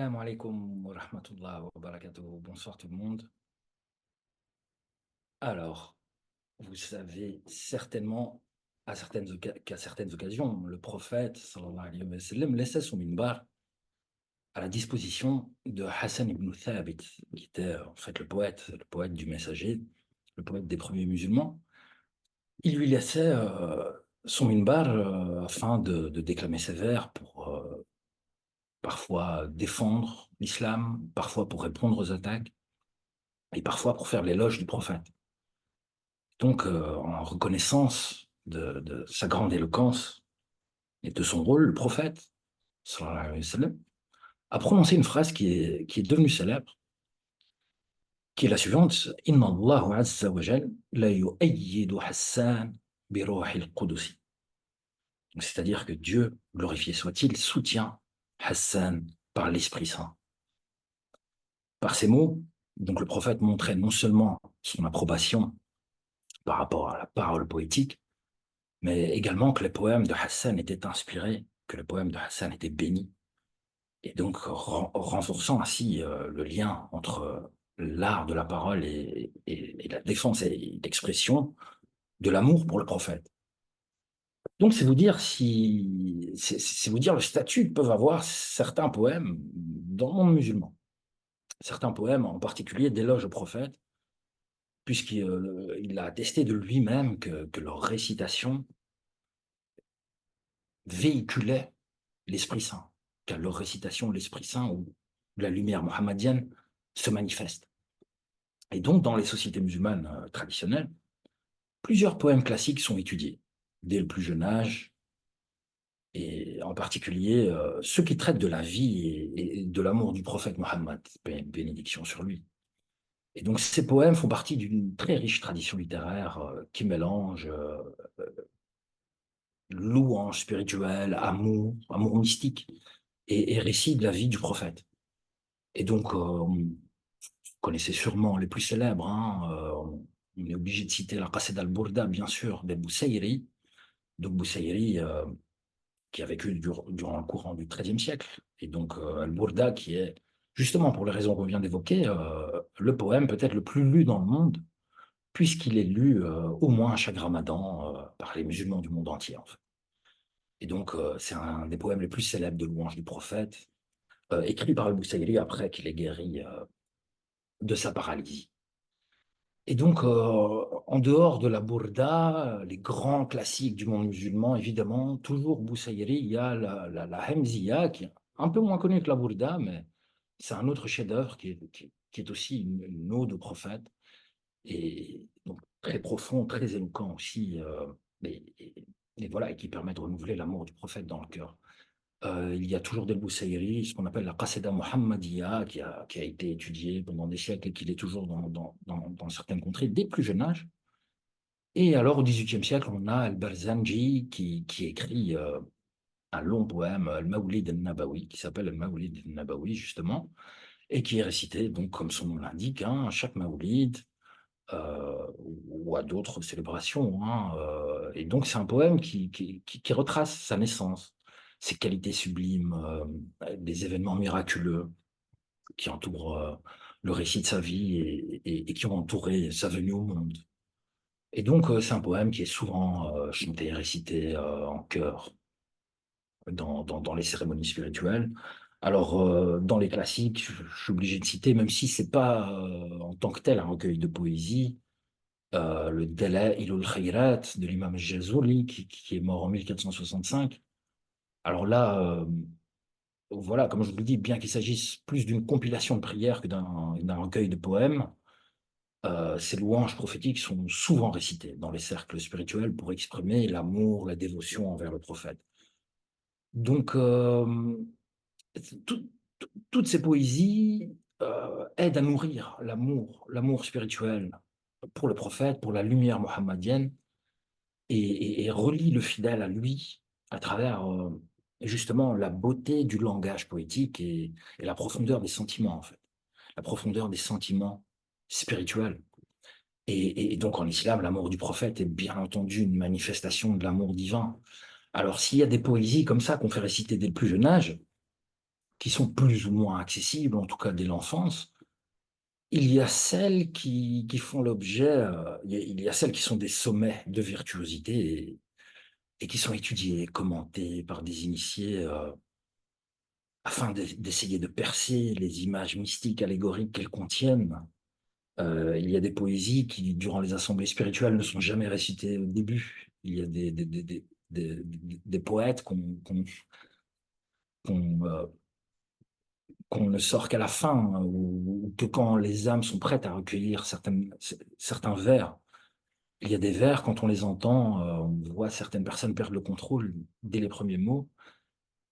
Assalamu alaikum wa rahmatullah wa barakatuh. Bonsoir tout le monde. Alors, vous savez certainement qu'à certaines occasions, le prophète sallallahu alayhi wa sallam laissait son minbar à la disposition de Hassan ibn Thabit, qui était en fait le poète du messager, le poète des premiers musulmans. Il lui laissait son minbar afin de déclamer ses vers pour parfois défendre l'islam, parfois pour répondre aux attaques et parfois pour faire l'éloge du prophète. Donc, en reconnaissance de sa grande éloquence et de son rôle, le prophète, sallallahu alayhi wa sallam, a prononcé une phrase qui est devenue célèbre, qui est la suivante: Inna Allahu azza wa jal la yu'ayyidu Hassan bi ruhil qudusi. C'est-à-dire que Dieu, glorifié soit-il, soutient Hassan par l'Esprit Saint. Par ces mots, donc le prophète montrait non seulement son approbation par rapport à la parole poétique, mais également que les poèmes de Hassan étaient inspirés, que les poèmes de Hassan étaient bénis, et donc renforçant ainsi le lien entre l'art de la parole et la défense et l'expression de l'amour pour le prophète. Donc c'est vous dire le statut que peuvent avoir certains poèmes dans le monde musulman. Certains poèmes, en particulier d'éloge au prophète, puisqu'il a attesté de lui-même que leur récitation véhiculait l'Esprit Saint, qu'à leur récitation, l'Esprit Saint ou la lumière mohammedienne se manifeste. Et donc, dans les sociétés musulmanes traditionnelles, plusieurs poèmes classiques sont étudiés dès le plus jeune âge, et en particulier ceux qui traitent de la vie et de l'amour du prophète Mohammed, bénédiction sur lui. Et donc, ces poèmes font partie d'une très riche tradition littéraire qui mélange louange spirituelle, amour mystique et récit de la vie du prophète. Et donc, vous connaissez sûrement les plus célèbres, hein, on est obligé de citer la Qasida al-Burda, bien sûr, de Boussaïri. Donc, Boussaïri, qui a vécu durant le courant du XIIIe siècle. Et donc, al-Burda, qui est, justement, pour les raisons qu'on vient d'évoquer, le poème peut-être le plus lu dans le monde, puisqu'il est lu au moins chaque ramadan par les musulmans du monde entier, en fait. Et donc, c'est un des poèmes les plus célèbres de louange du prophète, écrit par al-Boussaïri après qu'il ait guéri de sa paralysie. Et donc, en dehors de la Bourda, les grands classiques du monde musulman, évidemment, toujours Boussaïri, il y a la Hamziya, qui est un peu moins connue que la Bourda, mais c'est un autre chef-d'œuvre qui est aussi une ode au prophète, et donc très profond, très éloquent aussi, et voilà, et qui permet de renouveler l'amour du prophète dans le cœur. Il y a toujours des Boussaïri, ce qu'on appelle la Qasida Muhammadiyya, qui a été étudiée pendant des siècles et qui est toujours dans certaines contrées dès le plus jeune âge. Et alors, au XVIIIe siècle, on a Al-Barzanji qui écrit un long poème, Al-Mawlid al-Nabawi, qui s'appelle Al-Mawlid al-Nabawi, justement, et qui est récité, donc, comme son nom l'indique, hein, à chaque Mawlid, ou à d'autres célébrations, hein, et donc, c'est un poème qui retrace sa naissance, ses qualités sublimes, des événements miraculeux qui entourent le récit de sa vie et qui ont entouré sa venue au monde. Et donc, c'est un poème qui est souvent chanté et récité en chœur dans les cérémonies spirituelles. Alors, dans les classiques, je suis obligé de citer, même si c'est pas en tant que tel un recueil de poésie, le Dalaïl al-Khayrat de l'imam Jazuli, qui est mort en 1465. Alors là, voilà, comme je vous le dis, bien qu'il s'agisse plus d'une compilation de prières que d'un recueil de poèmes, ces louanges prophétiques sont souvent récitées dans les cercles spirituels pour exprimer l'amour, la dévotion envers le prophète. Donc, tout- toutes ces poésies aident à nourrir l'amour spirituel pour le prophète, pour la lumière mohammedienne, et relie le fidèle à lui à travers justement la beauté du langage poétique et la profondeur des sentiments, en fait, la profondeur des sentiments spirituels. Et donc en islam, l'amour du prophète est bien entendu une manifestation de l'amour divin. Alors s'il y a des poésies comme ça qu'on fait réciter dès le plus jeune âge, qui sont plus ou moins accessibles, en tout cas dès l'enfance. Il y a celles qui font l'objet, il y a celles qui sont des sommets de virtuosité et qui sont étudiées, commentées par des initiés afin d'essayer de percer les images mystiques, allégoriques qu'elles contiennent. Il y a des poésies qui, durant les assemblées spirituelles, ne sont jamais récitées au début. Il y a des poètes qu'on, euh, qu'on ne sort qu'à la fin, hein, ou que quand les âmes sont prêtes à recueillir certains vers. Il y a des vers, quand on les entend, on voit certaines personnes perdre le contrôle dès les premiers mots.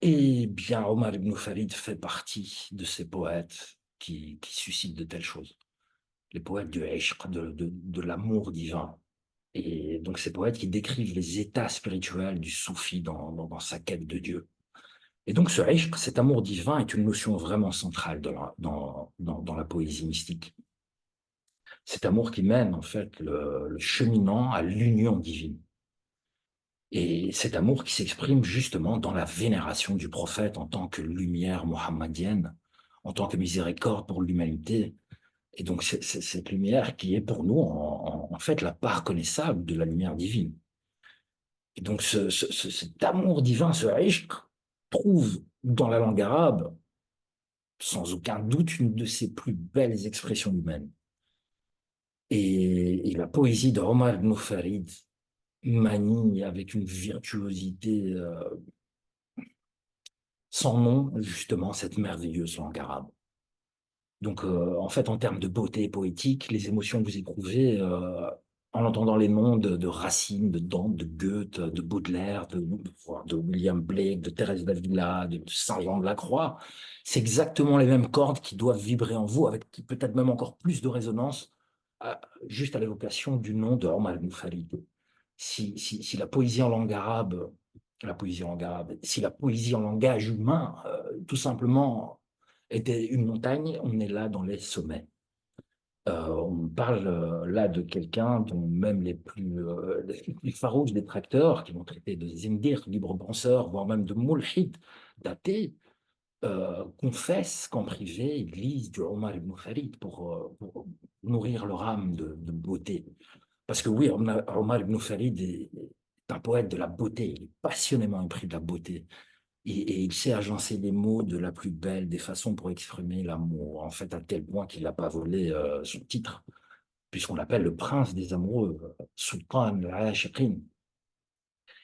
Et bien, Omar ibn Farid fait partie de ces poètes qui suscitent de telles choses. Les poètes du ishq, de l'amour divin. Et donc, ces poètes qui décrivent les états spirituels du soufi dans sa quête de Dieu. Et donc, ce ishq, cet amour divin, est une notion vraiment centrale dans la poésie mystique. Cet amour qui mène, en fait, le cheminant à l'union divine. Et cet amour qui s'exprime justement dans la vénération du prophète en tant que lumière mohammedienne, en tant que miséricorde pour l'humanité. Et donc, c'est cette lumière qui est pour nous, en fait, la part connaissable de la lumière divine. Et donc, cet amour divin, ce ishq, trouve dans la langue arabe, sans aucun doute, une de ses plus belles expressions humaines. Et la poésie de Omar ibn Farid manie avec une virtuosité sans nom, justement, cette merveilleuse langue arabe. Donc, en fait, en termes de beauté poétique, les émotions que vous éprouvez en entendant les noms de Racine, de Dante, de Goethe, de Baudelaire, de William Blake, de Thérèse d'Avila, de Saint-Jean de la Croix, c'est exactement les mêmes cordes qui doivent vibrer en vous, avec peut-être même encore plus de résonance, juste à l'évocation du nom de Omar ibn Khalid. Si la poésie en langue arabe, si la poésie en langage humain, tout simplement, était une montagne, on est là dans les sommets. On parle là de quelqu'un dont même les plus farouches détracteurs, qui vont traiter de zindir, libre penseur, voire même de mulhid, d'athée, confessent qu'en privé, ils lisent du Omar ibn Farid pour nourrir leur âme de beauté. Parce que oui, Omar ibn Farid est un poète de la beauté, il est passionnément épris de la beauté. Et il sait agencer les mots de la plus belle des façons pour exprimer l'amour, en fait, à tel point qu'il n'a pas volé son titre, puisqu'on l'appelle le prince des amoureux, Sultan al-Ashiqin.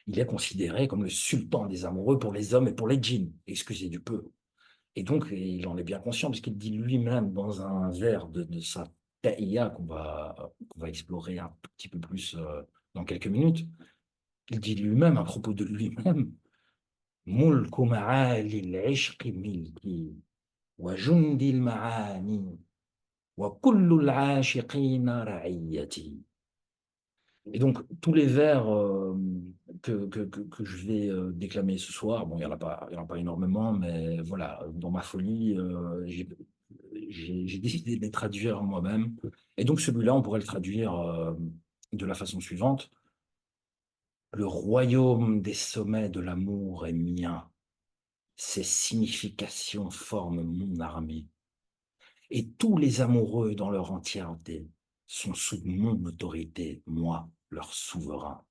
Il est considéré comme le sultan des amoureux pour les hommes et pour les djinns, excusez du peu. Et donc, il en est bien conscient, puisqu'il dit lui-même dans un vers de sa Taïya qu'on va explorer un tout petit peu plus dans quelques minutes, il dit lui-même, à propos de lui-même, ملك معالي العشق ملكي وجندي المعاني وكل العاشقين رعيتي. Et donc, tous les vers que je vais déclamer ce soir, bon, il y en a pas énormément, mais voilà, dans ma folie, j'ai décidé de les traduire moi-même. Et donc, celui-là, on pourrait le traduire de la façon suivante. Le royaume des sommets de l'amour est mien. Ses significations forment mon armée. Et tous les amoureux dans leur entièreté sont sous mon autorité, moi, leur souverain.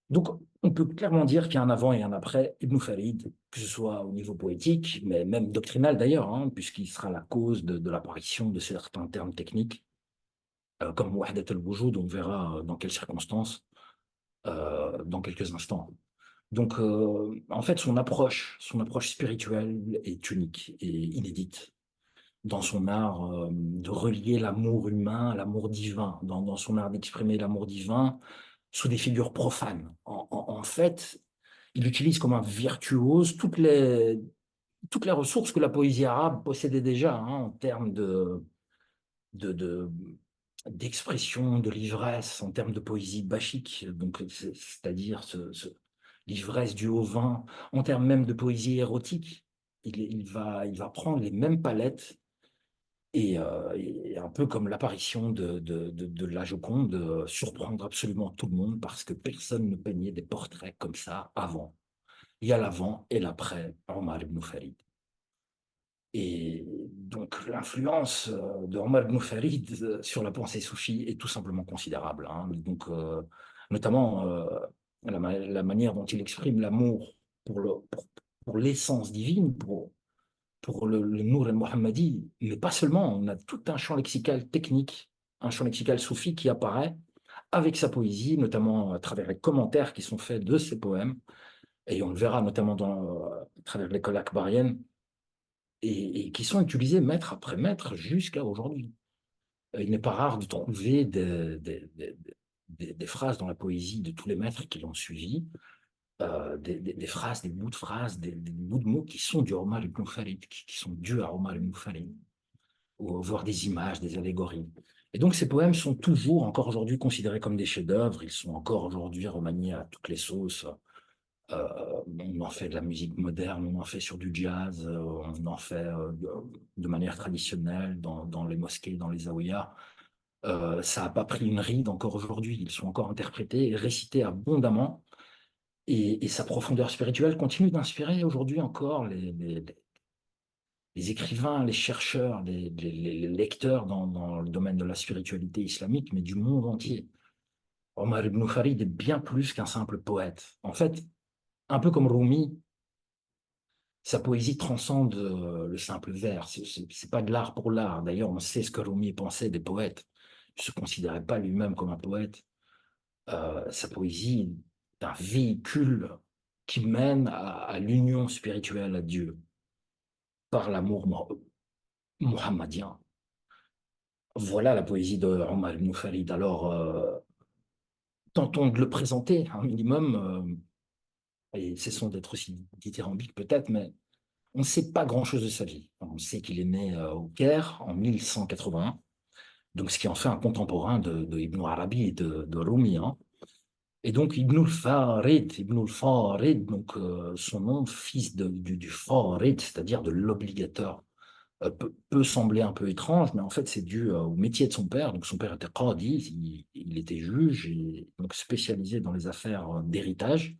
Donc, on peut clairement dire qu'il y a un avant et un après Ibn Farid, que ce soit au niveau poétique, mais même doctrinal d'ailleurs, hein, puisqu'il sera la cause de l'apparition de certains termes techniques, comme Wahdat al-Wujud, on verra dans quelles circonstances, dans quelques instants. Donc, en fait, son approche spirituelle est unique et inédite dans son art de relier l'amour humain à l'amour divin, dans son art d'exprimer l'amour divin sous des figures profanes. En fait, il utilise comme un virtuose toutes les ressources que la poésie arabe possédait déjà hein, en termes de, de- d'expression, de l'ivresse, en termes de poésie bachique, donc c'est-à-dire l'ivresse du haut vin, en termes même de poésie érotique. Il va prendre les mêmes palettes et un peu comme l'apparition de la Joconde, surprendre absolument tout le monde parce que personne ne peignait des portraits comme ça avant. Il y a l'avant et l'après Omar ibn Farid. Et donc, l'influence de Omar ibn Farid sur la pensée soufie est tout simplement considérable, hein. Donc, notamment la manière dont il exprime l'amour pour pour l'essence divine, pour le Nour el-Mohammadi, mais pas seulement. On a tout un champ lexical technique, un champ lexical soufi qui apparaît avec sa poésie, notamment à travers les commentaires qui sont faits de ses poèmes. Et on le verra notamment à travers l'école akbarienne, et qui sont utilisés maître après maître jusqu'à aujourd'hui. Il n'est pas rare de trouver des phrases dans la poésie de tous les maîtres qui l'ont suivi, des phrases, des bouts de phrases, des bouts de mots qui sont du Omar ibn Farid, qui sont dus à Omar ibn Farid, ou voire des images, des allégories. Et donc ces poèmes sont toujours, encore aujourd'hui, considérés comme des chefs-d'œuvre. Ils sont encore aujourd'hui remaniés à toutes les sauces. On en fait de la musique moderne, on en fait sur du jazz, on en fait de manière traditionnelle dans les mosquées, dans les zaouïas. Ça n'a pas pris une ride encore aujourd'hui. Ils sont encore interprétés et récités abondamment. Et sa profondeur spirituelle continue d'inspirer aujourd'hui encore les écrivains, les chercheurs, les lecteurs dans le domaine de la spiritualité islamique, mais du monde entier. Omar ibn Farid est bien plus qu'un simple poète. En fait, un peu comme Rumi, sa poésie transcende le simple vers. C'est pas de l'art pour l'art. D'ailleurs, on sait ce que Rumi pensait des poètes. Il ne se considérait pas lui-même comme un poète. Sa poésie est un véhicule qui mène à l'union spirituelle à Dieu par l'amour mohammadien. Voilà la poésie de Omar ibn Farid. Alors, tentons de le présenter un minimum, et cessons d'être aussi dithyrambiques peut-être, mais on ne sait pas grand-chose de sa vie. On sait qu'il est né au Caire en 1181, donc ce qui en fait un contemporain de Ibn Arabi et de Rumi, hein. Et donc Ibn al-Farid, donc son nom, fils du Farid, c'est-à-dire de l'obligateur, peut sembler un peu étrange, mais en fait c'est dû au métier de son père. Donc son père était qadi, il était juge et donc spécialisé dans les affaires d'héritage.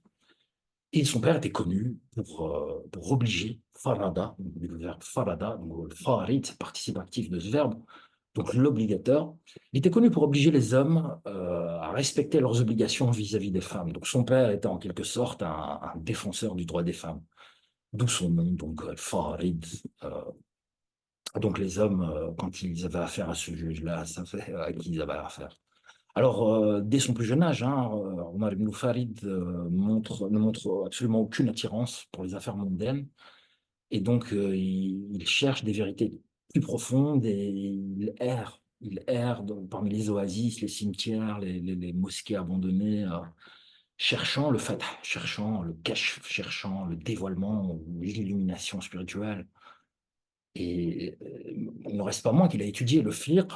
Et son père était connu pour obliger farada, le verbe farada, donc le farid, c'est le participe actif de ce verbe, donc l'obligateur. Il était connu pour obliger les hommes à respecter leurs obligations vis-à-vis des femmes. Donc son père était en quelque sorte un défenseur du droit des femmes, d'où son nom, donc farid. Donc les hommes, quand ils avaient affaire à ce juge-là, savaient à qui ils avaient affaire. Alors, dès son plus jeune âge, hein, Omar ibn Farid ne montre absolument aucune attirance pour les affaires mondaines. Et donc, il cherche des vérités plus profondes et il erre parmi les oasis, les cimetières, les mosquées abandonnées, cherchant le fatah, cherchant le kashf, cherchant le dévoilement ou l'illumination spirituelle. Et il ne reste pas moins qu'il a étudié le fiqh,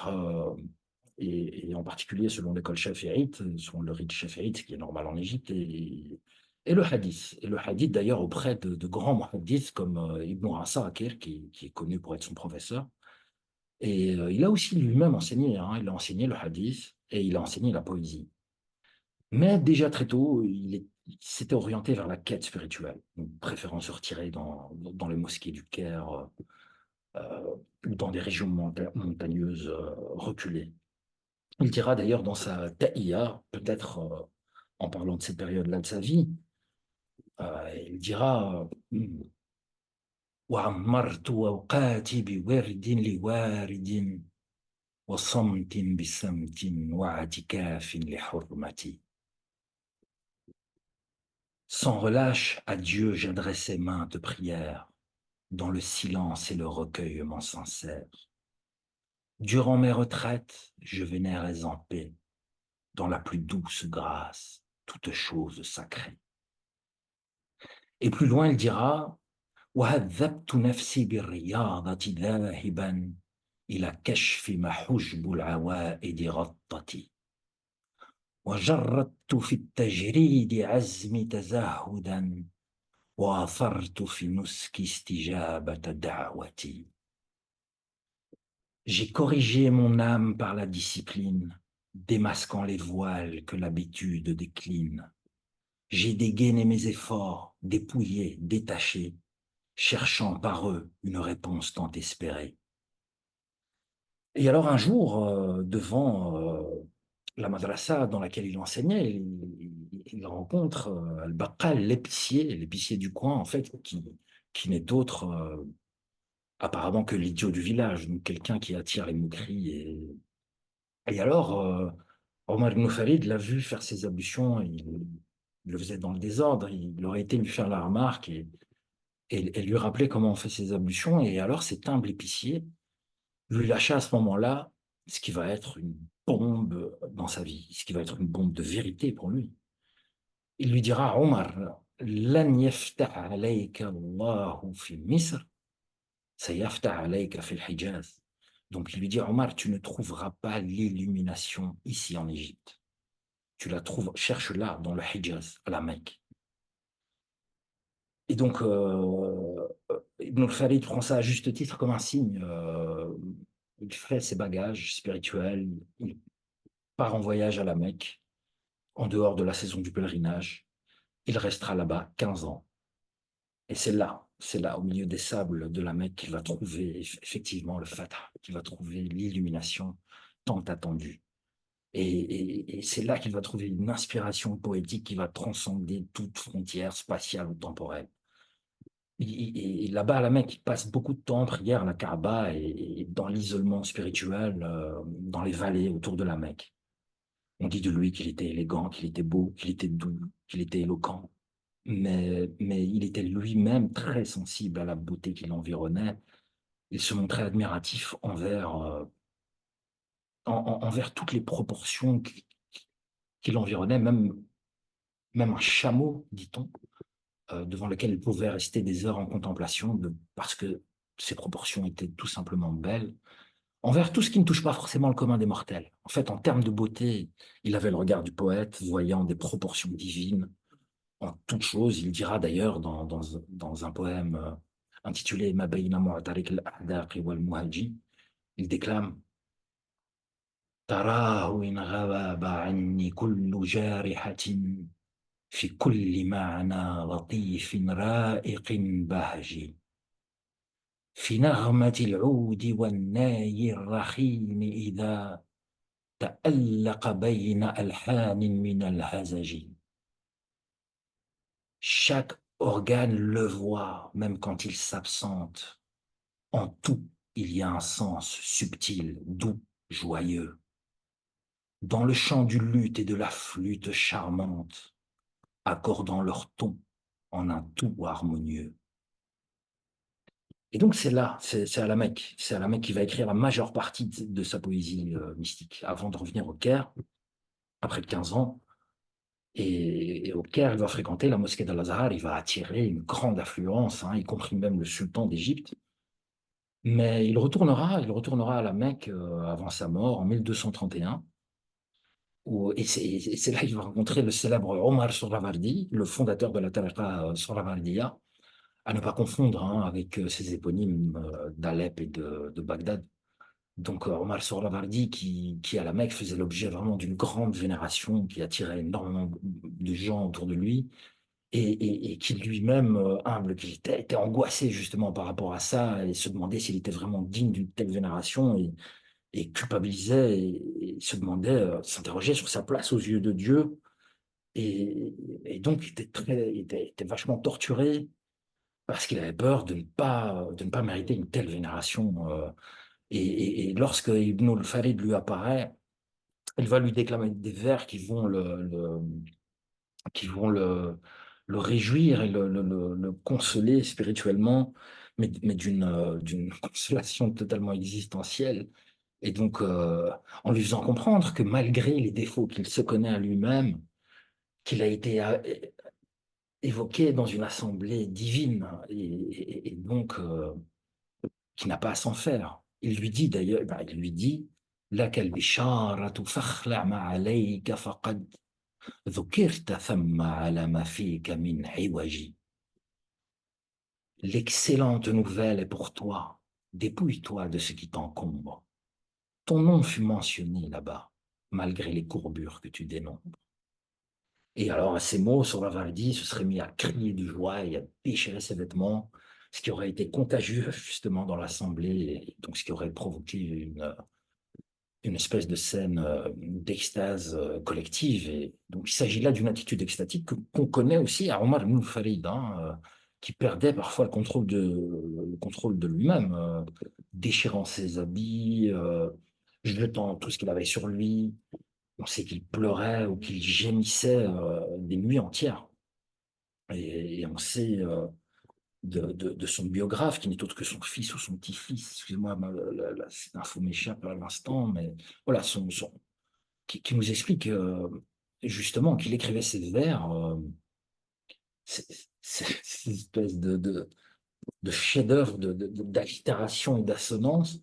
et en particulier selon l'école chaféite, selon le rite chaféite, qui est normal en Égypte, et le hadith. Et le hadith, d'ailleurs, auprès de grands muhaddiths comme Ibn Asakir, qui est connu pour être son professeur. Et il a aussi lui-même enseigné, hein, il a enseigné le hadith et il a enseigné la poésie. Mais déjà très tôt, il s'était orienté vers la quête spirituelle, donc préférant se retirer dans les mosquées du Caire, ou dans des régions montagneuses reculées. Il dira d'ailleurs dans sa Ta'iya, peut-être en parlant de cette période-là de sa vie, il dira وعمرت أوقاتي بورد لوارد وصمت بسمت واعتكاف لحرمتي. Sans relâche à Dieu j'adressais maintes prières, dans le silence et le recueillement sincère. Durant mes retraites, je vénérais en paix, dans la plus douce grâce, toute chose sacrée. Et plus loin, il dira وهذبت نفسي بالرياضة ذاهبا إلى كشف ما حجب العوائد غطتي وجردت في التجريد عزمي تزهدا وآثرت في نسك استجابة دعوتي. J'ai corrigé mon âme par la discipline, démasquant les voiles que l'habitude décline. J'ai dégainé mes efforts, dépouillé, détaché, cherchant par eux une réponse tant espérée. Et alors un jour, devant la madrasa dans laquelle il enseignait, il rencontre Al-Baqqal, l'épicier du coin, en fait, qui n'est autre apparemment que l'idiot du village, donc quelqu'un qui attire les moqueries. Et alors, Omar ibn Farid l'a vu faire ses ablutions, il le faisait dans le désordre, il aurait été lui faire la remarque et lui rappeler comment on fait ses ablutions. Et alors cet humble épicier lui lâcha à ce moment-là ce qui va être une bombe dans sa vie, ce qui va être une bombe de vérité pour lui. Il lui dira, Omar, lan yaftah alayka Allahu fi Misr, sayaftah alayka fi al-Hijaz. Donc il lui dit, Omar, tu ne trouveras pas l'illumination ici en Égypte. Tu la trouves, cherche-la dans le Hijaz, à la Mecque. Et donc, Ibn al-Farid prend ça à juste titre comme un signe. Il fait ses bagages spirituels, il part en voyage à la Mecque, en dehors de la saison du pèlerinage. Il restera là-bas 15 ans. Et c'est là, au milieu des sables de la Mecque, qu'il va trouver effectivement le Fatah, qu'il va trouver l'illumination tant attendue. Et c'est là qu'il va trouver une inspiration poétique qui va transcender toute frontière spatiale ou temporelle. Et là-bas, à la Mecque, il passe beaucoup de temps en prière à la Kaaba et dans l'isolement spirituel, dans les vallées autour de la Mecque. On dit de lui qu'il était élégant, qu'il était beau, qu'il était doux, qu'il était éloquent, mais il était lui-même très sensible à la beauté qui l'environnait. Il se montrait admiratif envers toutes les proportions qui l'environnaient, même un chameau, dit-on, devant lequel il pouvait rester des heures en contemplation, parce que ses proportions étaient tout simplement belles, envers tout ce qui ne touche pas forcément le commun des mortels. En fait, en termes de beauté, il avait le regard du poète, voyant des proportions divines en toute chose. Il dira d'ailleurs dans un poème intitulé Ma bayna mu'tarik al-a'daq wal muhaji, il déclame تراه إن غاب عني كل جارحة في كل معنى لطيف رائق بهج في نغمة العود والناي الرخيم إذا تألق بين ألحان من الهزج. Chaque organe le voit, même quand il s'absente. En tout, il y a un sens subtil, doux, joyeux. Dans le chant du luth et de la flûte charmante, accordant leur ton en un tout harmonieux. Et donc c'est là, c'est à la Mecque. C'est à la Mecque qu'il va écrire la majeure partie de sa poésie mystique, avant de revenir au Caire, après 15 ans. Et au Caire, il va fréquenter la mosquée d'Al-Azhar, il va attirer une grande affluence, hein, y compris même le sultan d'Égypte. Mais il retournera à la Mecque avant sa mort en 1231. Et c'est là qu'il va rencontrer le célèbre Omar Sohravardi, le fondateur de la tariqa Sohravardiya, à ne pas confondre hein, avec ses éponymes d'Alep et de Bagdad. Donc Omar Sohravardi, qui à la Mecque faisait l'objet vraiment d'une grande vénération, qui attirait énormément de gens autour de lui, et qui lui-même, humble qu'il était angoissé justement par rapport à ça, et se demandait s'il était vraiment digne d'une telle vénération, et culpabilisait, et se demandait, s'interrogeait sur sa place aux yeux de Dieu, et donc il était vachement torturé, parce qu'il avait peur de ne pas mériter une telle vénération. Et lorsque Ibn al-Farid lui apparaît, il va lui déclamer des vers qui vont le réjouir et le consoler spirituellement, mais d'une consolation totalement existentielle. Et donc, en lui faisant comprendre que malgré les défauts qu'il se connaît à lui-même, qu'il a été évoqué dans une assemblée divine, et donc qui n'a pas à s'en faire. Il lui dit d'ailleurs, il lui dit, لك البشارة فاخلع ما عليك فقد ذكرت ثم على ما فيك من عوج. L'excellente nouvelle est pour toi. Dépouille-toi de ce qui t'encombre. Ton nom fut mentionné là-bas, malgré les courbures que tu dénombres. Et alors, à ces mots, Sohravardi se serait mis à crier de joie et à déchirer ses vêtements. ce qui aurait été contagieux justement dans l'Assemblée, et donc ce qui aurait provoqué une espèce de scène d'extase collective. Et donc, il s'agit là d'une attitude extatique qu'on connaît aussi à Omar ibn Farid, hein, qui perdait parfois le contrôle de lui-même, déchirant ses habits, jetant tout ce qu'il avait sur lui. On sait qu'il pleurait ou qu'il gémissait des nuits entières. Et on sait de son biographe, qui n'est autre que son fils ou son petit-fils, excusez-moi, cette info m'échappe à l'instant, mais voilà, qui nous explique justement qu'il écrivait ses vers, ces espèces de chefs-d'œuvre d'allitération et d'assonance,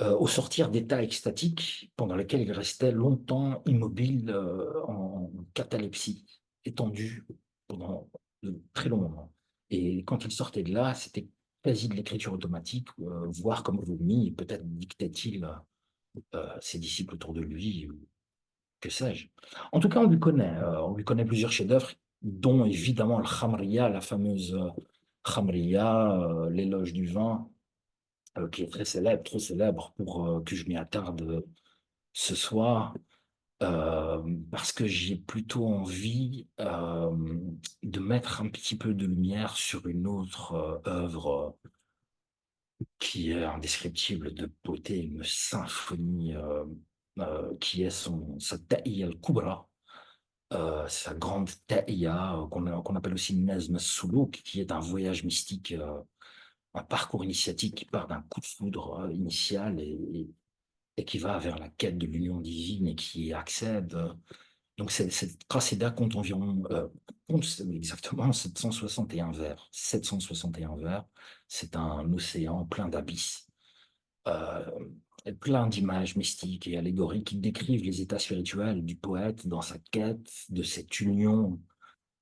au sortir d'états extatiques pendant lesquels il restait longtemps immobile en catalepsie, étendu pendant de très longs moments. Et quand il sortait de là, c'était quasi de l'écriture automatique, voire comme vomi, et peut-être dictait-il ses disciples autour de lui, ou que sais-je. En tout cas, on lui connaît plusieurs chefs-d'œuvre, dont évidemment le Khamriya, la fameuse Khamriya, l'éloge du vin, qui est très célèbre, trop célèbre pour que je m'y attarde ce soir, parce que j'ai plutôt envie de mettre un petit peu de lumière sur une autre œuvre qui est indescriptible de beauté, une symphonie qui est sa Ta'iyya al-Kubra, sa grande Ta'iyya, qu'on appelle aussi Nazm al-Suluk, qui est un voyage mystique, un parcours initiatique qui part d'un coup de foudre initial et qui va vers la quête de l'union divine et qui y accède. Donc, cette qasida compte environ, compte exactement 761 vers. 761 vers, c'est un océan plein d'abysses, euh, plein d'images mystiques et allégoriques qui décrivent les états spirituels du poète dans sa quête de cette union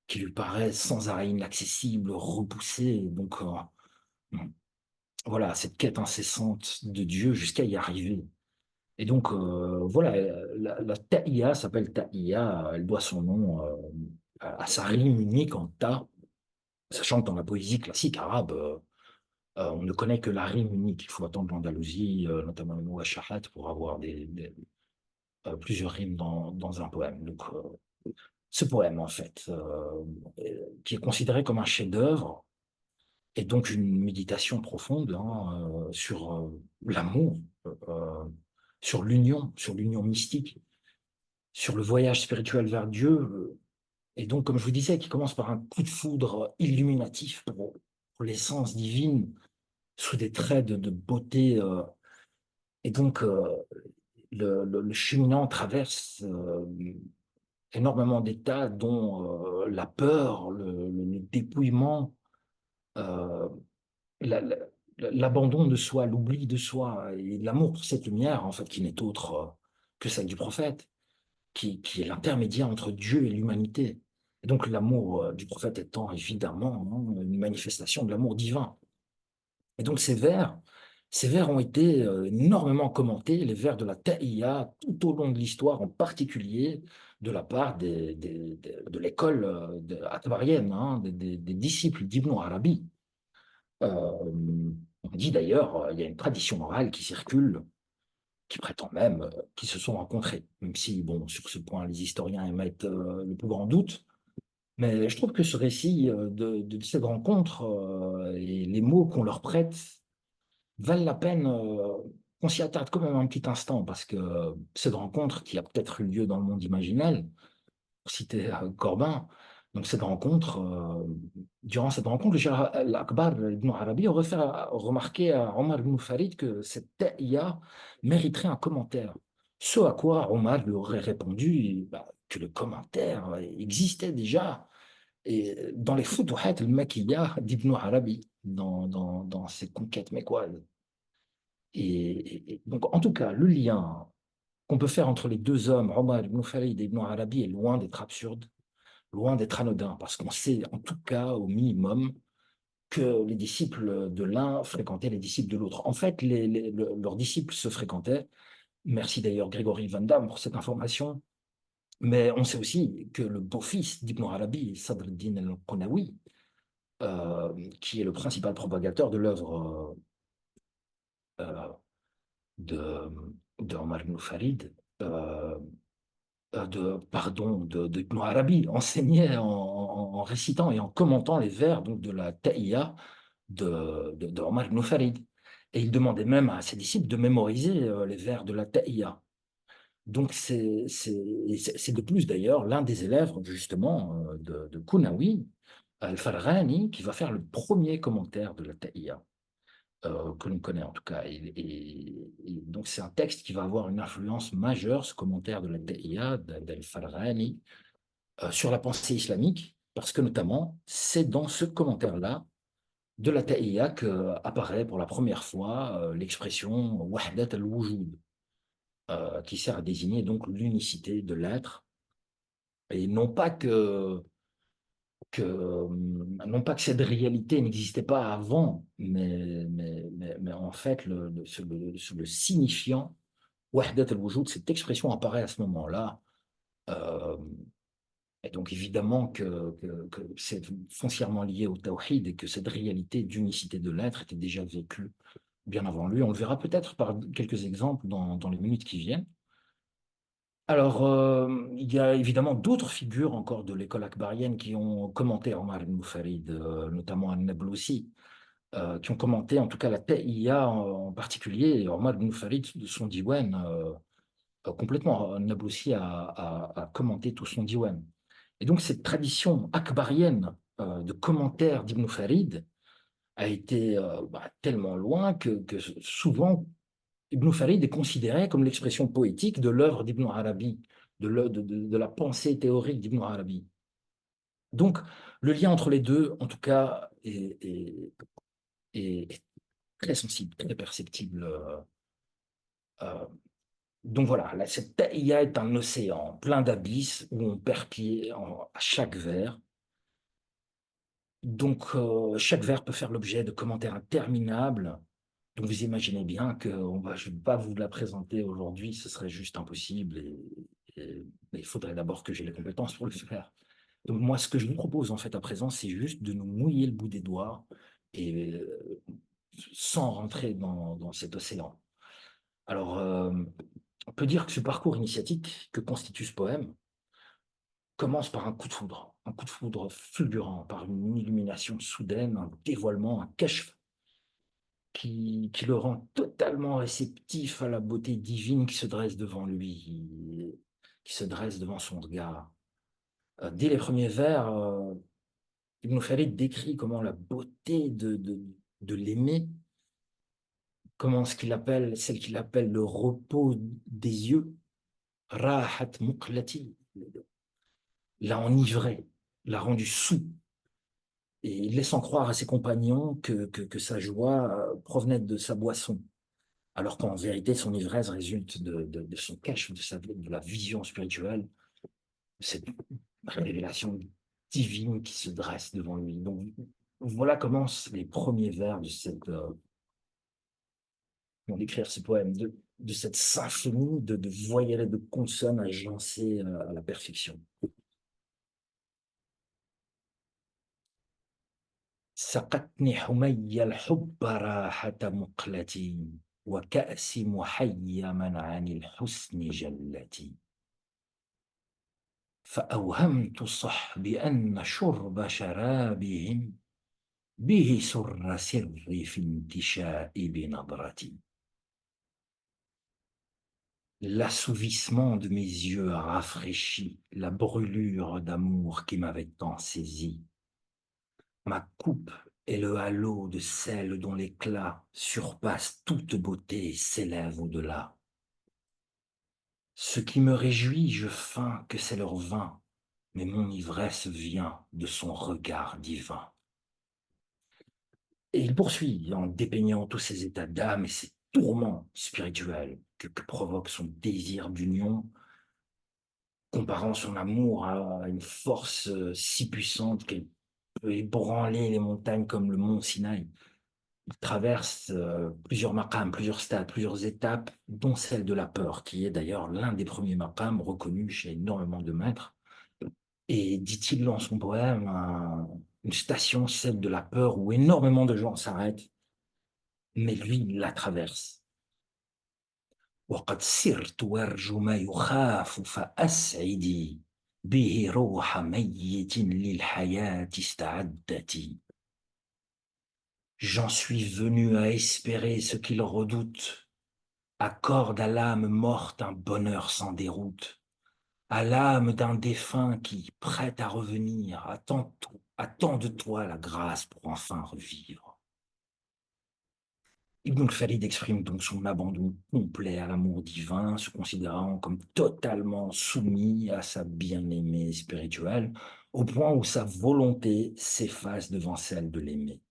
qui lui paraît sans arrêt inaccessible, repoussée. Donc, voilà, cette quête incessante de Dieu jusqu'à y arriver. Et donc, voilà, la taïya s'appelle taïya, elle doit son nom à sa rime unique en ta, sachant que dans la poésie classique arabe, on ne connaît que la rime unique. Il faut attendre l'Andalousie, notamment le Mouachahat, pour avoir plusieurs rimes dans un poème. Donc, ce poème, en fait, qui est considéré comme un chef-d'œuvre, est donc une méditation profonde hein, sur l'amour, sur l'union mystique, sur le voyage spirituel vers Dieu, et donc, comme je vous disais, qui commence par un coup de foudre illuminatif pour l'essence divine, sous des traits de beauté. Et donc, le cheminant traverse énormément d'états, dont la peur, le dépouillement, euh, la- la- l'abandon de soi, l'oubli de soi, et l'amour pour cette lumière, en fait, qui n'est autre que celle du prophète, qui est l'intermédiaire entre Dieu et l'humanité. Et donc l'amour du prophète étant évidemment hein, une manifestation de l'amour divin. Et donc ces vers ont été énormément commentés, les vers de la Taïya, tout au long de l'histoire, en particulier de la part de l'école atbarienne, hein, des disciples d'Ibn Arabi. On dit d'ailleurs, il y a une tradition orale qui circule qui prétend même qu'ils se sont rencontrés, même si, bon, sur ce point, les historiens émettent le plus grand doute. Mais je trouve que ce récit de cette rencontre et les mots qu'on leur prête valent la peine qu'on s'y attarde quand même un petit instant, parce que cette rencontre qui a peut-être eu lieu dans le monde imaginel, pour citer Corbin, donc cette rencontre, durant cette rencontre, le Cheikh Al-Akbar ibn Arabi aurait fait remarquer à Omar ibn Farid que cette taïya mériterait un commentaire. Ce à quoi Omar lui aurait répondu bah, que le commentaire existait déjà et dans les Futuhat al-Makkiyya d'Ibn Arabi, dans ses conquêtes mécoises. Et donc, en tout cas, le lien qu'on peut faire entre les deux hommes, Omar ibn Farid et Ibn Arabi, est loin d'être absurde, loin d'être anodin, parce qu'on sait en tout cas au minimum que les disciples de l'un fréquentaient les disciples de l'autre. En fait, leurs disciples se fréquentaient. Merci d'ailleurs Grégory Van Damme pour cette information. Mais on sait aussi que le beau-fils d'Ibn Arabi, Sadr al-Din al-Qunawi, qui est le principal propagateur de l'œuvre euh, de, de Omar ibn Farid, d'Ibn Arabi, enseignait en récitant et en commentant les vers donc, de la Taïya de Omar ibn Farid. Et il demandait même à ses disciples de mémoriser les vers de la Taïya. Donc, c'est de plus d'ailleurs l'un des élèves, justement, de Kounaoui, Al-Farghani, qui va faire le premier commentaire de la Taïya, que l'on connaît en tout cas. Et donc, c'est un texte qui va avoir une influence majeure, ce commentaire de la Taïya d'Al-Farghani, sur la pensée islamique, parce que notamment, c'est dans ce commentaire-là de la Taïya qu'apparaît pour la première fois l'expression Wahdat al-Wujud, qui sert à désigner donc l'unicité de l'être. Et non pas que cette réalité n'existait pas avant, mais en fait, le signifiant, Wahdat al-Wujud, cette expression apparaît à ce moment-là. Euh, et donc, évidemment, que c'est foncièrement lié au Tawhid et que cette réalité d'unicité de l'être était déjà vécue bien avant lui. On le verra peut-être par quelques exemples dans les minutes qui viennent. Alors, il y a évidemment d'autres figures encore de l'école akbarienne qui ont commenté Omar ibn Farid, notamment An-Nablusi, qui ont commenté en tout cas la Taïya en particulier, et Omar ibn Farid de son diwan complètement. An-Nablusi a commenté tout son diwan. Et donc cette tradition akbarienne de commentaires d'Ibn Farid a été tellement loin que souvent Ibn Farid est considéré comme l'expression poétique de l'œuvre d'Ibn Arabi, de la pensée théorique d'Ibn Arabi. Donc, le lien entre les deux, en tout cas, est très sensible, très perceptible. Euh, donc voilà, cette taïya est un océan plein d'abysses où on perd pied à chaque vers. Donc, chaque vers peut faire l'objet de commentaires interminables. Donc, vous imaginez bien que je ne vais pas vous la présenter aujourd'hui, ce serait juste impossible. Mais il faudrait d'abord que j'ai les compétences pour le faire. Donc, moi, ce que je vous propose en fait à présent, c'est juste de nous mouiller le bout des doigts et sans rentrer dans cet océan. Alors, on peut dire que ce parcours initiatique que constitue ce poème commence par un coup de foudre fulgurant, par une illumination soudaine, un dévoilement, un kashf qui le rend totalement réceptif à la beauté divine qui se dresse devant lui, qui se dresse devant son regard. Dès les premiers vers, Ibn Farid décrit comment la beauté de l'aimer, comment celle qu'il appelle le repos des yeux, rahat muqlati, l'a enivré, l'a rendu saoul, et laissant croire à ses compagnons que sa joie provenait de sa boisson, alors qu'en vérité, son ivresse résulte de son cache, de la vision spirituelle, de cette révélation divine qui se dresse devant lui. Donc, voilà commencent les premiers vers d'écrire ce poème, de cette symphonie de voyelles et de consonnes agencées à la perfection. سقتني حمي الحب راحة مقلتي وكأس محيما عن الحسن جلتي فأوهمت الصحب أن شرب شرابهم به سر سري في انتشاء بنظرتي. L'assouvissement de mes yeux a rafraîchi la brûlure d'amour qui m'avait tant saisi. Ma coupe est le halo de celle dont l'éclat surpasse toute beauté et s'élève au-delà. Ce qui me réjouit, je feins que c'est leur vin, mais mon ivresse vient de son regard divin. Et il poursuit en dépeignant tous ces états d'âme et ces tourments spirituels que provoque son désir d'union, comparant son amour à une force si puissante qu'elle peut ébranler les montagnes comme le mont Sinaï. Il traverse plusieurs maqams, plusieurs stades, plusieurs étapes, dont celle de la peur, qui est d'ailleurs l'un des premiers maqams reconnus chez énormément de maîtres. Et dit-il dans son poème, une station, celle de la peur, où énormément de gens s'arrêtent, mais lui, il la traverse. وقد صرت أرجو ما يخاف فأسعدي به روح ميت للحياة استعدت. J'en suis venu à espérer ce qu'il redoute. Accorde à l'âme morte un bonheur sans déroute, à l'âme d'un défunt qui, prête à revenir, attend de toi la grâce pour enfin revivre. Ibn al-Farid exprime donc son abandon complet à l'amour divin, se considérant comme totalement soumis à sa bien-aimée spirituelle, au point où sa volonté s'efface devant celle de l'aimer.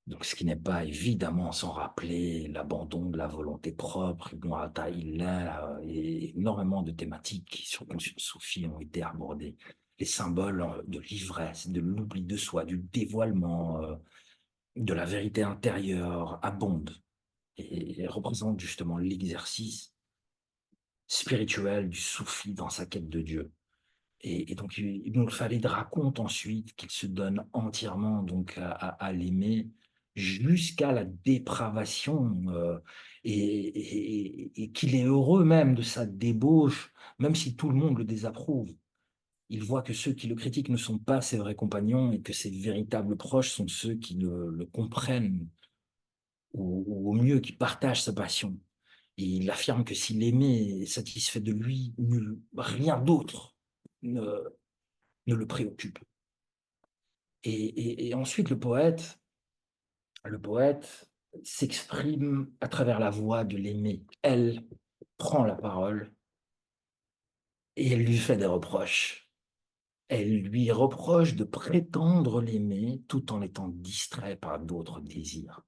Donc, ce qui n'est pas évidemment sans rappeler l'abandon de la volonté propre. Ibn Ata'illah et énormément de thématiques sur conscience soufie ont été abordées. Les symboles de l'ivresse, de l'oubli de soi, du dévoilement, de la vérité intérieure abondent et représentent justement l'exercice spirituel du soufi dans sa quête de Dieu. Et donc, Ibn Khalid raconte ensuite qu'il se donne entièrement donc à l'aimer jusqu'à la dépravation et qu'il est heureux même de sa débauche, même si tout le monde le désapprouve. Il voit que ceux qui le critiquent ne sont pas ses vrais compagnons et que ses véritables proches sont ceux qui le comprennent ou au mieux qui partagent sa passion. Et il affirme que s'il aimait et satisfait de lui, rien d'autre ne, ne le préoccupe. Et ensuite, le poète s'exprime à travers la voix de l'aimée. Elle prend la parole et elle lui fait des reproches. Elle lui reproche de prétendre l'aimer tout en étant distrait par d'autres désirs.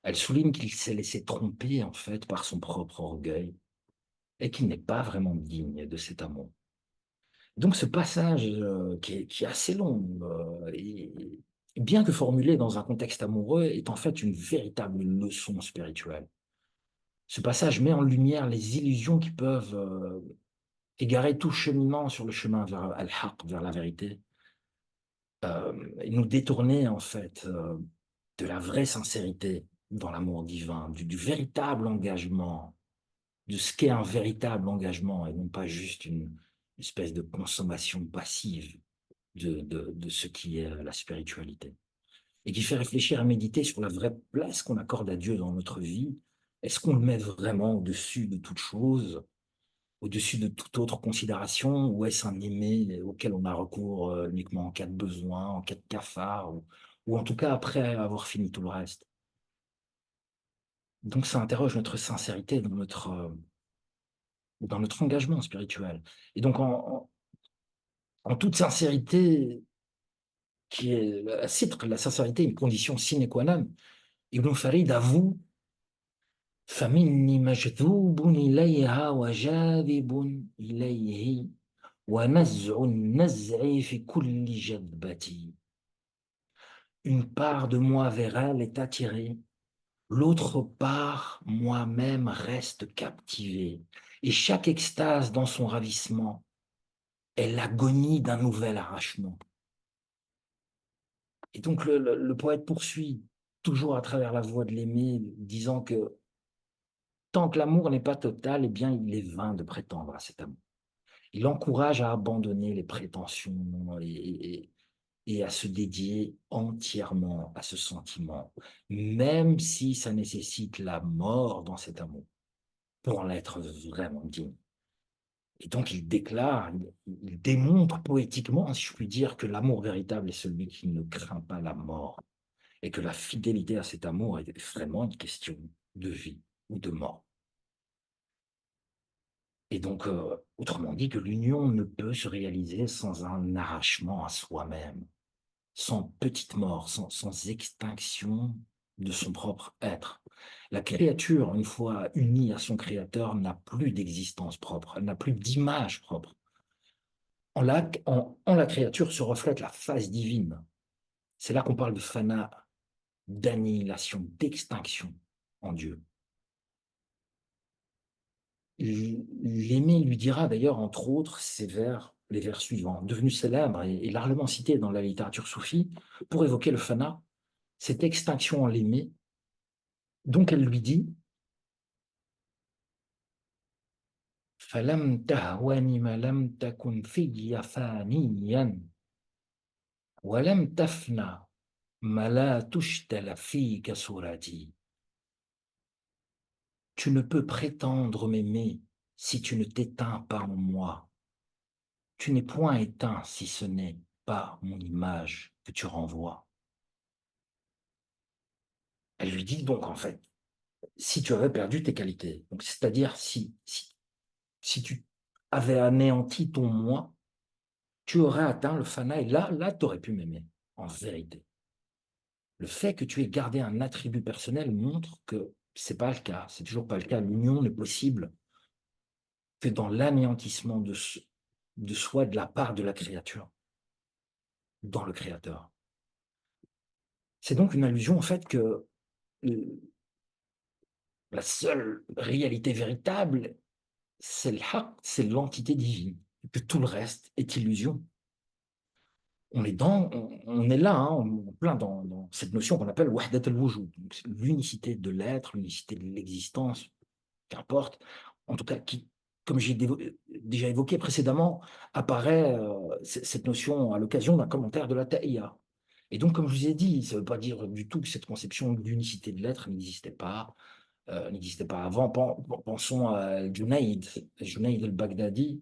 Elle souligne qu'il s'est laissé tromper en fait par son propre orgueil et qu'il n'est pas vraiment digne de cet amour. Donc ce passage qui est assez long, et bien que formulé dans un contexte amoureux, est en fait une véritable leçon spirituelle. Ce passage met en lumière les illusions qui peuvent égarer tout cheminement sur le chemin vers al-haq, vers la vérité, et nous détourner en fait de la vraie sincérité dans l'amour divin, du véritable engagement, de ce qu'est un véritable engagement et non pas juste une espèce de consommation passive de ce qui est la spiritualité. Et qui fait réfléchir à méditer sur la vraie place qu'on accorde à Dieu dans notre vie. Est-ce qu'on le met vraiment au-dessus de toute chose, au-dessus de toute autre considération, ou est-ce un aimé auquel on a recours uniquement en cas de besoin, en cas de cafard, ou en tout cas après avoir fini tout le reste? Donc ça interroge notre sincérité dans notre engagement spirituel. Et donc en toute sincérité, qui est la sincérité, une condition sine qua non, Ibn Farid avoue فمني مجذوب إليها وجاذب إليه ونزع النزع في كل جذبة. Une part de moi vers elle est attirée, l'autre part, moi-même, reste captivée. Et chaque extase dans son ravissement est l'agonie d'un nouvel arrachement. Et donc le poète poursuit, toujours à travers la voix de l'aimé, disant que tant que l'amour n'est pas total, eh bien, il est vain de prétendre à cet amour. Il encourage à abandonner les prétentions et à se dédier entièrement à ce sentiment, même si ça nécessite la mort dans cet amour, pour en être vraiment digne. Et donc il déclare, il démontre poétiquement, si je puis dire, que l'amour véritable est celui qui ne craint pas la mort, et que la fidélité à cet amour est vraiment une question de vie ou de mort. Et donc, autrement dit, que l'union ne peut se réaliser sans un arrachement à soi-même, sans petite mort, sans extinction de son propre être. La créature, une fois unie à son créateur, n'a plus d'existence propre, elle n'a plus d'image propre. En la créature se reflète la face divine. C'est là qu'on parle de fana, d'annihilation, d'extinction en Dieu. L'aimé lui dira d'ailleurs, entre autres, ces vers les vers suivants, devenu célèbre et largement cité dans la littérature soufie, pour évoquer le fana, cette extinction en l'aimé. Donc elle lui dit فلم تهوني ما لم تكن في فانيا ولم تفنى ما لا تشتل فيك صورتي. Tu ne peux prétendre m'aimer si tu ne t'éteins pas en moi. Tu n'es point éteint si ce n'est pas mon image que tu renvoies. Elle lui dit donc en fait, si tu avais perdu tes qualités, donc c'est-à-dire si tu avais anéanti ton moi, tu aurais atteint le fana et là tu aurais pu m'aimer, en vérité. Le fait que tu aies gardé un attribut personnel montre que c'est pas le cas, c'est toujours pas le cas. L'union n'est possible que dans l'anéantissement de soi de la part de la créature, dans le créateur. C'est donc une allusion au fait que la seule réalité véritable, c'est le haq, c'est l'entité divine, et que tout le reste est illusion. On est là, hein, on est plein dans cette notion qu'on appelle wahdat al-wujud, l'unicité de l'être, l'unicité de l'existence, qu'importe, en tout cas, qui, comme j'ai déjà évoqué précédemment, apparaît cette notion à l'occasion d'un commentaire de la Ta'iyya. Et donc, comme je vous ai dit, ça ne veut pas dire du tout que cette conception d'unicité de l'être n'existait pas avant. Pensons à Junayd al-Baghdadi,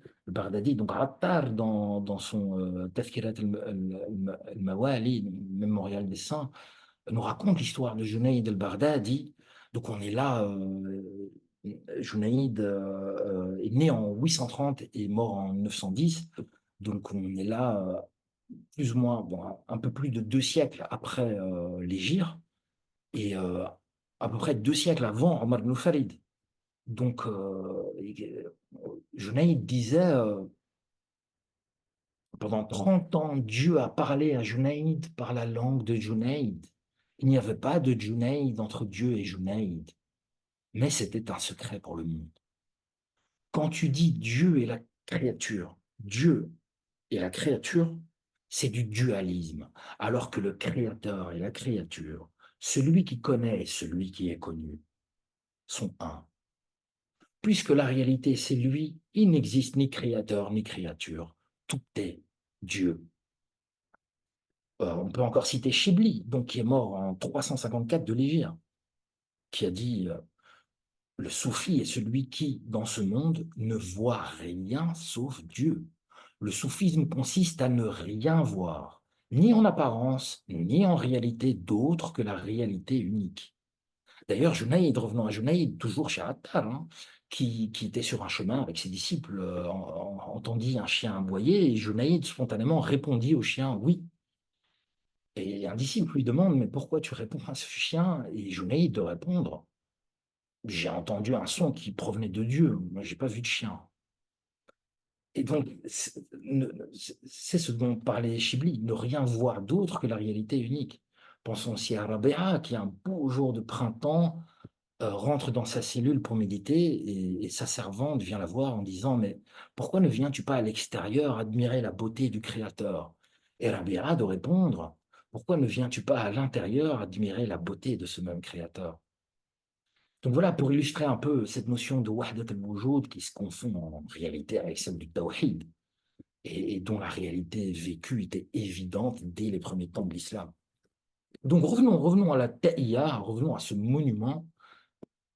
donc Attar dans son Tazkirat al-Mawali, Mémorial des Saints, nous raconte l'histoire de Junayd al-Baghdadi. Donc on est là, Junayd est né en 830 et mort en 910. Donc on est là plus ou moins, bon, un peu plus de 2 siècles après l'Hégire et à peu près 2 siècles avant Omar ibn Farid. Donc Junayd disait, pendant 30 ans, Dieu a parlé à Junayd par la langue de Junayd. Il n'y avait pas de Junayd entre Dieu et Junayd, mais c'était un secret pour le monde. Quand tu dis Dieu et la créature, Dieu et la créature, c'est du dualisme, alors que le créateur et la créature, celui qui connaît et celui qui est connu, sont un. Puisque la réalité, c'est lui, il n'existe ni créateur ni créature, tout est Dieu. On peut encore citer Shibli, donc qui est mort en 354 de l'Hégire, qui a dit le soufi est celui qui, dans ce monde, ne voit rien sauf Dieu. Le soufisme consiste à ne rien voir, ni en apparence, ni en réalité d'autre que la réalité unique. D'ailleurs, Junayd, revenons à Junayd, toujours chez Attar, hein, qui était sur un chemin avec ses disciples, entendit un chien aboyer, et Junayd spontanément répondit au chien oui. Et un disciple lui demande, mais pourquoi tu réponds à ce chien? Et Junayd de répondre, j'ai entendu un son qui provenait de Dieu, moi j'ai pas vu de chien. Et donc, c'est ce dont parlait Shibli, ne rien voir d'autre que la réalité unique. Pensons aussi à Rabéa, qui un beau jour de printemps rentre dans sa cellule pour méditer et sa servante vient la voir en disant, mais pourquoi ne viens-tu pas à l'extérieur admirer la beauté du Créateur? Et Rabéa de répondre, pourquoi ne viens-tu pas à l'intérieur admirer la beauté de ce même Créateur? Donc voilà, pour illustrer un peu cette notion de wahdat al-wujud qui se confond en réalité avec celle du tawhid et dont la réalité vécue était évidente dès les premiers temps de l'islam. Donc revenons à la ta'iyya, revenons à ce monument.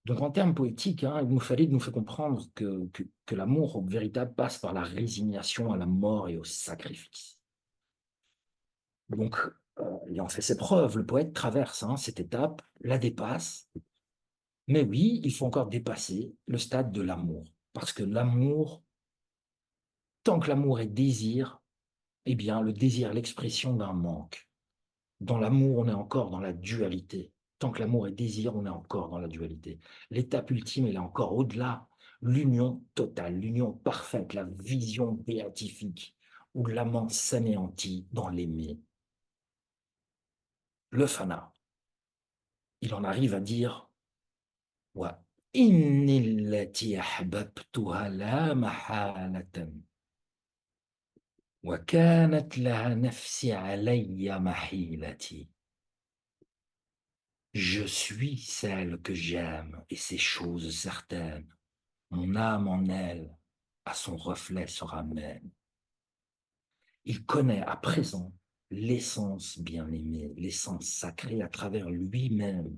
Donc en termes poétiques, hein, Ibn Farid nous fait comprendre que l'amour véritable passe par la résignation à la mort et au sacrifice. Donc, ayant fait ses preuves, le poète traverse cette étape, la dépasse. Mais oui, il faut encore dépasser le stade de l'amour. Parce que l'amour, tant que l'amour est désir, eh bien, le désir est l'expression d'un manque. Dans l'amour, on est encore dans la dualité. Tant que l'amour est désir, on est encore dans la dualité. L'étape ultime, elle est encore au-delà. L'union totale, l'union parfaite, la vision béatifique, où l'amant s'anéantit dans l'aimer. Le fana, il en arrive à dire وإني التي أحببتها لا محالة وكانت لها نفسي علي محيلتي. Je suis celle que j'aime et c'est chose certaine. Mon âme en elle, à son reflet se ramène. Il connaît à présent l'essence bien-aimée, l'essence sacrée à travers lui-même.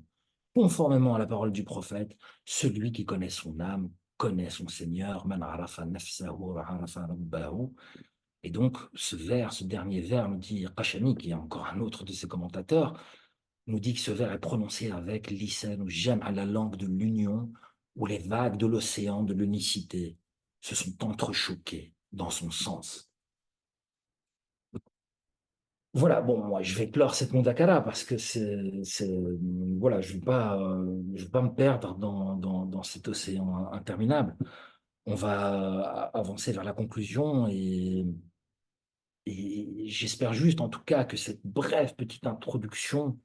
Conformément à la parole du prophète, celui qui connaît son âme connaît son Seigneur. Man arafa nafsahu arafa rabbahu. Et donc, ce dernier vers nous dit, Qashani, qui est encore un autre de ses commentateurs, nous dit que ce vers est prononcé avec l'isen ou j'aime à la langue de l'union, où les vagues de l'océan de l'unicité se sont entrechoquées dans son sens. Voilà, bon, moi, je vais clore cette Mondakara parce que voilà, je vais pas me perdre dans cet océan interminable. On va avancer vers la conclusion et j'espère juste, en tout cas, que cette brève petite introduction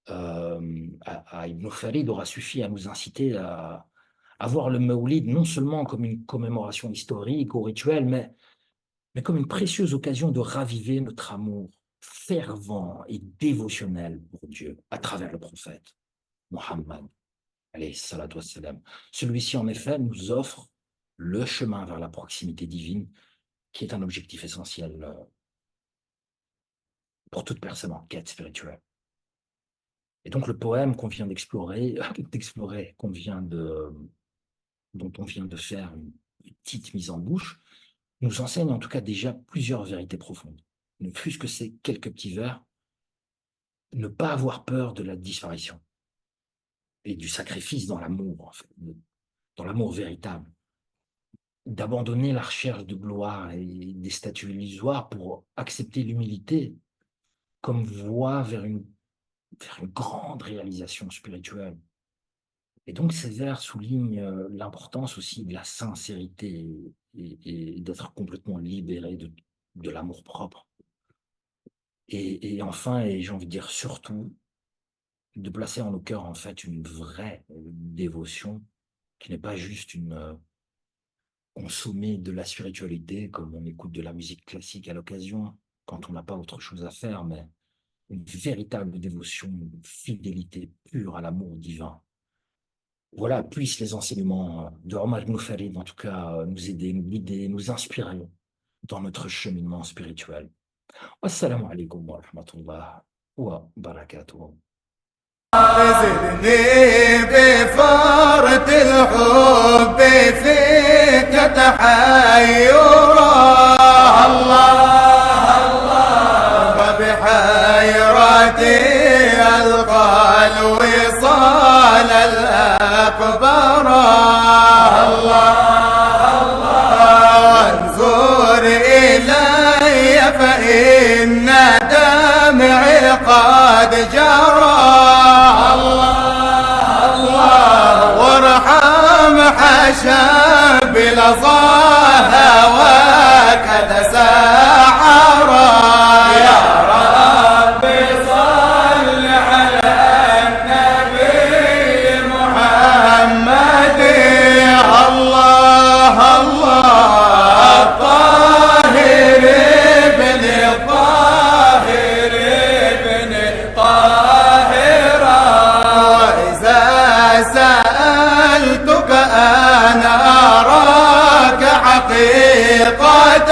à Ibn Farid aura suffi à nous inciter à voir le Mawlid non seulement comme une commémoration historique ou rituelle, mais comme une précieuse occasion de raviver notre amour fervent et dévotionnel pour Dieu à travers le prophète Mohammed, alayhi salatu wassalam. Celui-ci, en effet, nous offre le chemin vers la proximité divine, qui est un objectif essentiel pour toute personne en quête spirituelle. Et donc le poème qu'on vient d'explorer, dont on vient de faire une petite mise en bouche, nous enseigne en tout cas déjà plusieurs vérités profondes. Ne fût-ce que ces quelques petits vers, ne pas avoir peur de la disparition et du sacrifice dans l'amour, en fait, dans l'amour véritable, d'abandonner la recherche de gloire et des statuts illusoires pour accepter l'humilité comme voie vers une grande réalisation spirituelle. Et donc ces vers soulignent l'importance aussi de la sincérité et d'être complètement libéré de l'amour-propre. Et enfin, et j'ai envie de dire surtout, de placer en nos cœurs en fait une vraie dévotion qui n'est pas juste une consommer de la spiritualité comme on écoute de la musique classique à l'occasion quand on n'a pas autre chose à faire, mais une véritable dévotion, une fidélité pure à l'amour divin. Voilà, puissent les enseignements de Omar ibn Farid, en tout cas, nous aider, nous guider, nous inspirer dans notre cheminement spirituel. Wassalamu alaikum wa rahmatullah wa barakatuh. زدني بفارة الحب فيك تحيرا الله الله فبحيرتي ألقى الوصال الأكبر الله الله وانظر إلي فإن دمعي قد جرى حشا بلظاها وكذا ساعرا يا رب صل على النبي محمد الله الله الطاهر ابن الطاهر ابن الطاهر وإذا سألتك أنا أراك حقيقة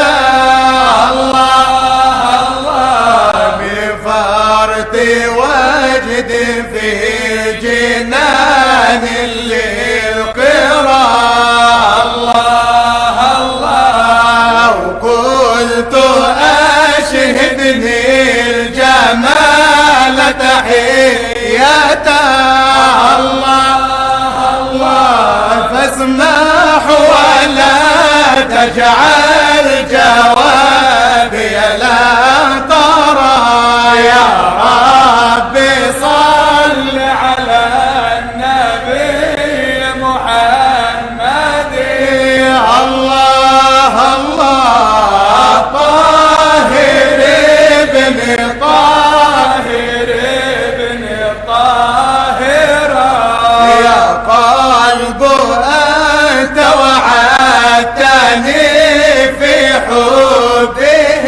الله الله بفرط وجد في جنان للقراء الله الله وقلت أشهدني الجمال تحية الله فاسمح ولا تجعل جوابي لا ترى يا رب صل على النبي محمد الله الله طاهر ابن طاهر ابن طاهر يا قلب أنت وعدتني في حبه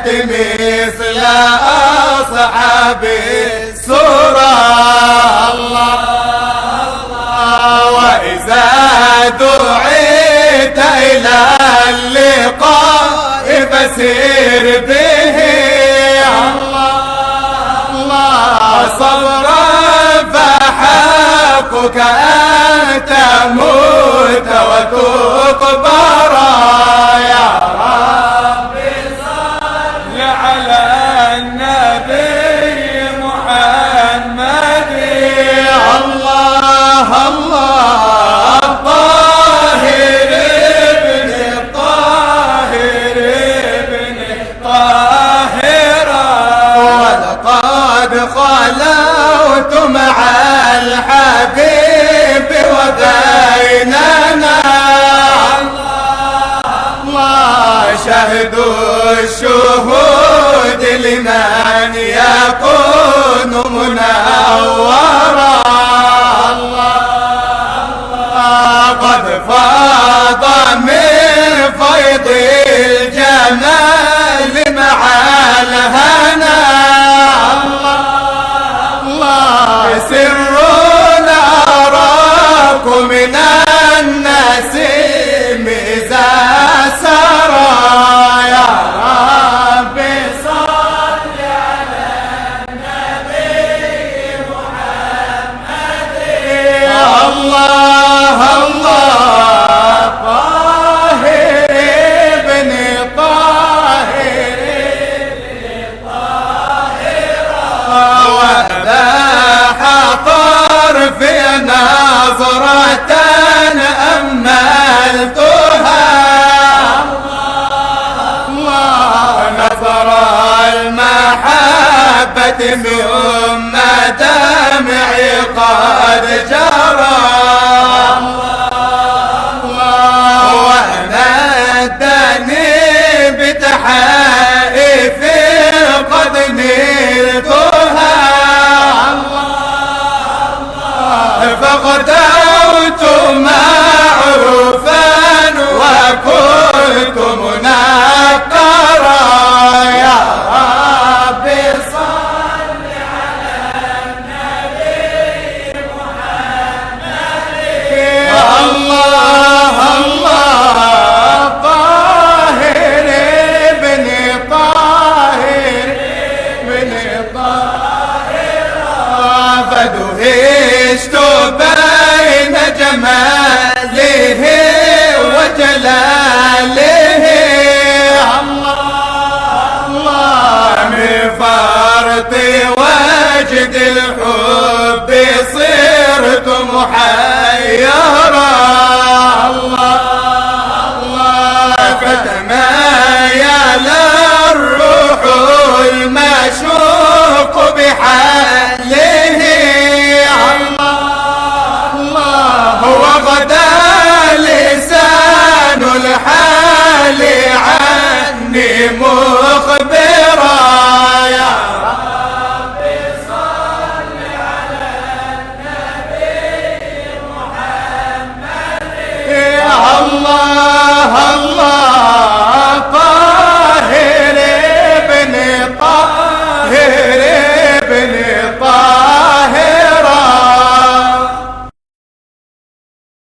مثل أصحاب السورة. الله وإذا دعيت إلى اللقاء فسير به. الله صبرا فحقك أن تموت وتقبر. يا رب صل على النبي محمد. الله الله الطاهر ابن الطاهر ابن الطاهر. ولقد خلوت مع الحبيب وبيننا الله شهد الشهود لمن يكون منورا. قد فاض من فيض الجمال مع الهنا. الله سر أراك من النسيم إذا سرى. يا رب صل على النبي محمد. الله الله طاهر ابن طاهر ابن طاهر. وذاح طرفي نظرة أملتها. الله نظر المحبة ثم دمعي قد جرى. ونادني بتحائف قد نلتها. فغدوت معروفا وكنت منكرا. يا رب صل على النبي محمد. الله الله طاهر ابن طاهر ابن طاهر. فدهشت بين جماله وجلاله. الله من فرط وجد الحب صرت محيرا. الله فتمايل الروح المشوق بحاله. وغدا لسان الحال عني مخبرا. يا رب صل على النبي محمد. الله